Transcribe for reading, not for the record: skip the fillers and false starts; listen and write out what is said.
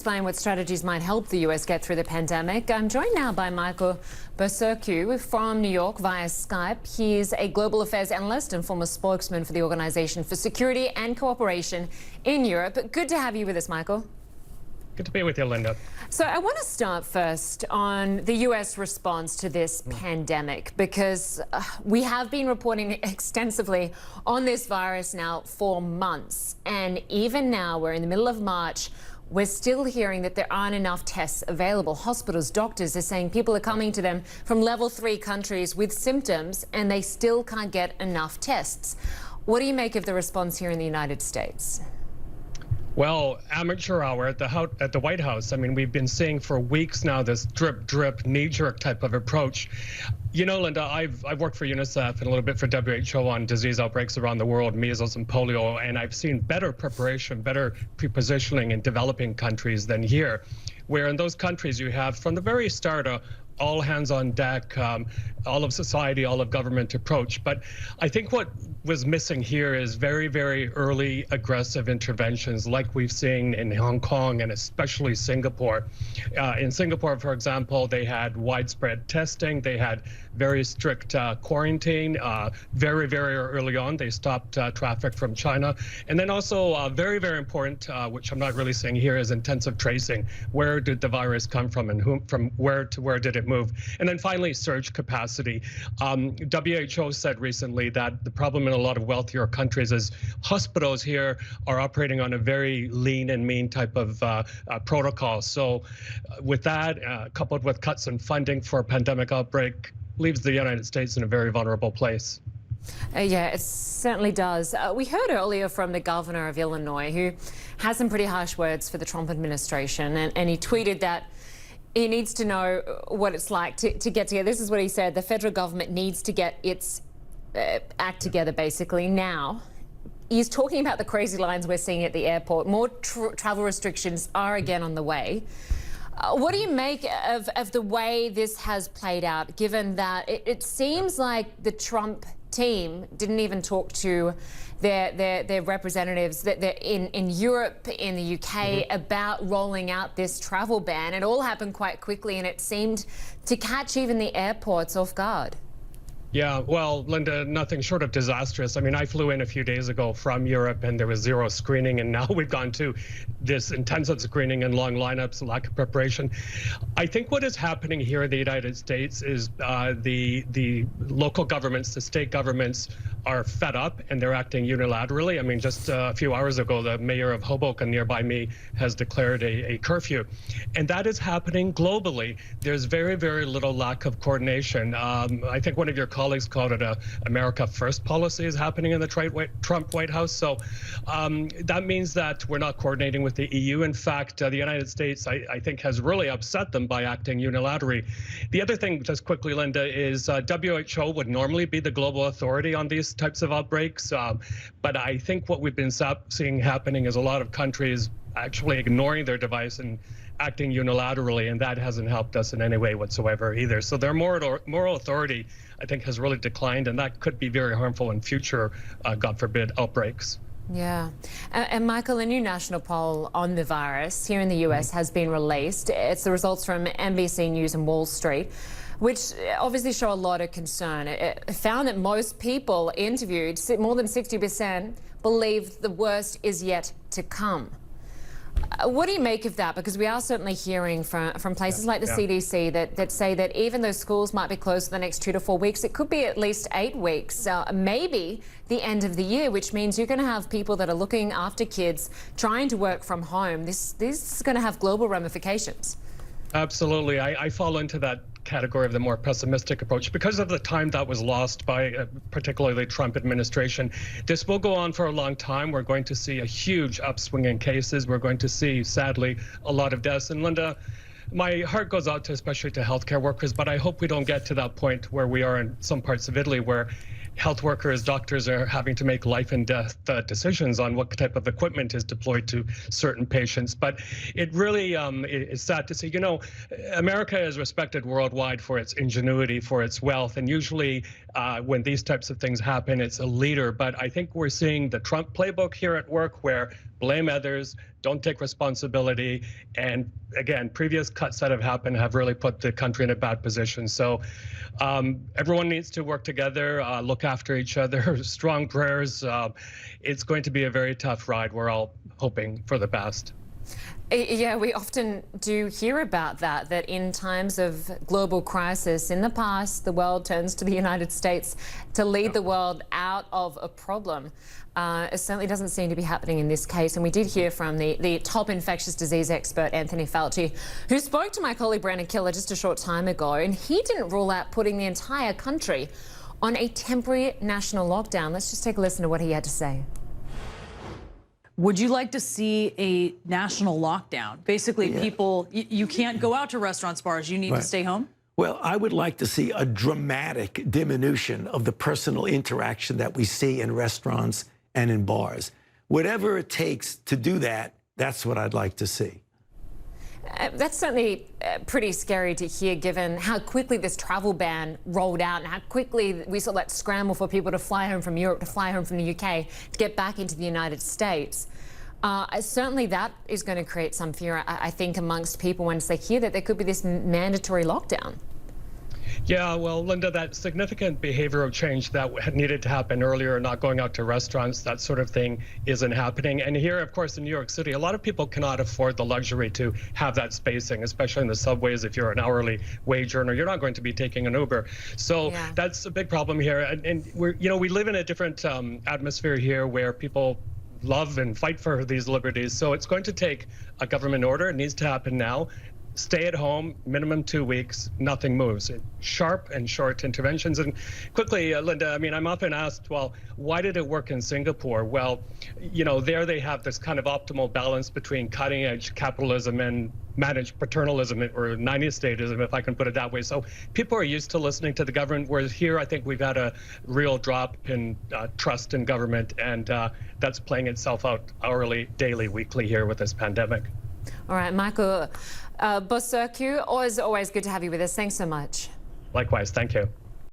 Explain what strategies might help the US get through the pandemic. I'm joined now by Michael Bociurkiw from New York via Skype. He's a global affairs analyst and former spokesman for the Organization for Security and Cooperation in Europe. Good to have you with us, Michael. Good to be with you, Lynda. So I want to start first on the US response to this pandemic, because we have been reporting extensively on this virus now for months. And even now, we're in the middle of March, we're still hearing that there aren't enough tests available. Hospitals, doctors are saying people are coming to them from level 3 countries with symptoms and they still can't get enough tests. What do you make of the response here in the United States? Well, amateur hour at the White House. I mean, we've been seeing for weeks now this drip, drip, knee-jerk type of approach. You know, Lynda, I've worked for UNICEF and a little bit for WHO on disease outbreaks around the world, measles and polio, and I've seen better preparation, better pre-positioning in developing countries than here, where in those countries you have, from the very start, all hands on deck, all of society, all of government approach. But I think what was missing here is very, very early aggressive interventions like we've seen in Hong Kong and especially Singapore. In Singapore, for example, they had widespread testing. They had very strict quarantine. Very, very early on, they stopped traffic from China. And then also very, very important, which I'm not really seeing here, is intensive tracing. Where did the virus come from and from where to where did it move? And then finally, surge capacity. WHO said recently that the problem in a lot of wealthier countries is hospitals here are operating on a very lean and mean type of protocol. So with that, coupled with cuts in funding for a pandemic outbreak, leaves the United States in a very vulnerable place. Yeah, it certainly does. We heard earlier from the governor of Illinois, who has some pretty harsh words for the Trump administration, and he tweeted that he needs to know what it's like to get together. This is what he said: the federal government needs to get its act together, basically, now. He's talking about the crazy lines we're seeing at the airport. More travel restrictions are again on the way. What do you make of the way this has played out, given that it seems like the Trump team didn't even talk to their representatives that they're in Europe, in the UK, about rolling out this travel ban? It all happened quite quickly, and it seemed to catch even the airports off guard. Yeah, well, Lynda, nothing short of disastrous. I mean, I flew in a few days ago from Europe and there was zero screening, and now we've gone to this intensive screening and long lineups, lack of preparation. I think what is happening here in the United States is the local governments, the state governments are fed up and they're acting unilaterally. I mean, just a few hours ago, the mayor of Hoboken nearby me has declared a curfew. And that is happening globally. There's very, very little lack of coordination. I think one of your colleagues called it a America First policy is happening in the Trump White House. So that means that we're not coordinating with the EU. In fact, the United States, I think, has really upset them by acting unilaterally. The other thing, just quickly, Lynda, is WHO would normally be the global authority on these types of outbreaks. But I think what we've been seeing happening is a lot of countries actually ignoring their device and acting unilaterally, and that hasn't helped us in any way whatsoever either. So their moral authority, I think, has really declined, and that could be very harmful in future, God forbid, outbreaks. Yeah. And Michael, a new national poll on the virus here in the US has been released. It's the results from NBC News and Wall Street, which obviously show a lot of concern. It found that most people interviewed, more than 60%, believe the worst is yet to come. What do you make of that? Because we are certainly hearing from places like the CDC that say that even though schools might be closed for the next 2 to 4 weeks, it could be at least 8 weeks, maybe the end of the year, which means you're going to have people that are looking after kids trying to work from home. This is going to have global ramifications. Absolutely. I fall into that category of the more pessimistic approach because of the time that was lost by particularly the Trump administration. This will go on for a long time. We're going to see a huge upswing in cases. We're going to see, sadly, a lot of deaths. And Lynda, my heart goes out to especially to healthcare workers, but I hope we don't get to that point where we are in some parts of Italy where health workers, doctors are having to make life and death decisions on what type of equipment is deployed to certain patients. But it really is sad to see. You know, America is respected worldwide for its ingenuity, for its wealth, and usually when these types of things happen, it's a leader. But I think we're seeing the Trump playbook here at work, where blame others, don't take responsibility. And again, previous cuts that have happened have really put the country in a bad position. So everyone needs to work together, look after each other, strong prayers. It's going to be a very tough ride. We're all hoping for the best. Yeah, we often do hear about that in times of global crisis, in the past, the world turns to the United States to lead the world out of a problem. It certainly doesn't seem to be happening in this case. And we did hear from the top infectious disease expert, Anthony Fauci, who spoke to my colleague Brandon Killer just a short time ago, and he didn't rule out putting the entire country on a temporary national lockdown. Let's just take a listen to what he had to say. Would you like to see a national lockdown? Basically, people, you can't go out to restaurants, bars, you need to stay home? Well, I would like to see a dramatic diminution of the personal interaction that we see in restaurants and in bars. Whatever it takes to do that, that's what I'd like to see. That's certainly pretty scary to hear, given how quickly this travel ban rolled out and how quickly we saw that scramble for people to fly home from Europe, to fly home from the UK, to get back into the United States. Certainly that is going to create some fear, I think, amongst people once they hear that there could be this mandatory lockdown. Yeah, well, Lynda, that significant behavioral change that needed to happen earlier, not going out to restaurants, that sort of thing isn't happening. And here, of course, in New York City, a lot of people cannot afford the luxury to have that spacing, especially in the subways. If you're an hourly wage earner, you're not going to be taking an Uber. So that's a big problem here. And we're, we live in a different atmosphere here where people love and fight for these liberties. So it's going to take a government order. It needs to happen now. Stay at home, minimum 2 weeks, nothing moves. Sharp and short interventions. And quickly, Lynda, I mean, I'm often asked, well, why did it work in Singapore? Well, there they have this kind of optimal balance between cutting edge capitalism and managed paternalism, or 90s statism, if I can put it that way. So people are used to listening to the government, whereas here I think we've had a real drop in trust in government, and that's playing itself out hourly, daily, weekly here with this pandemic. All right, Michael Bociurkiw, always good to have you with us. Thanks so much. Likewise, thank you.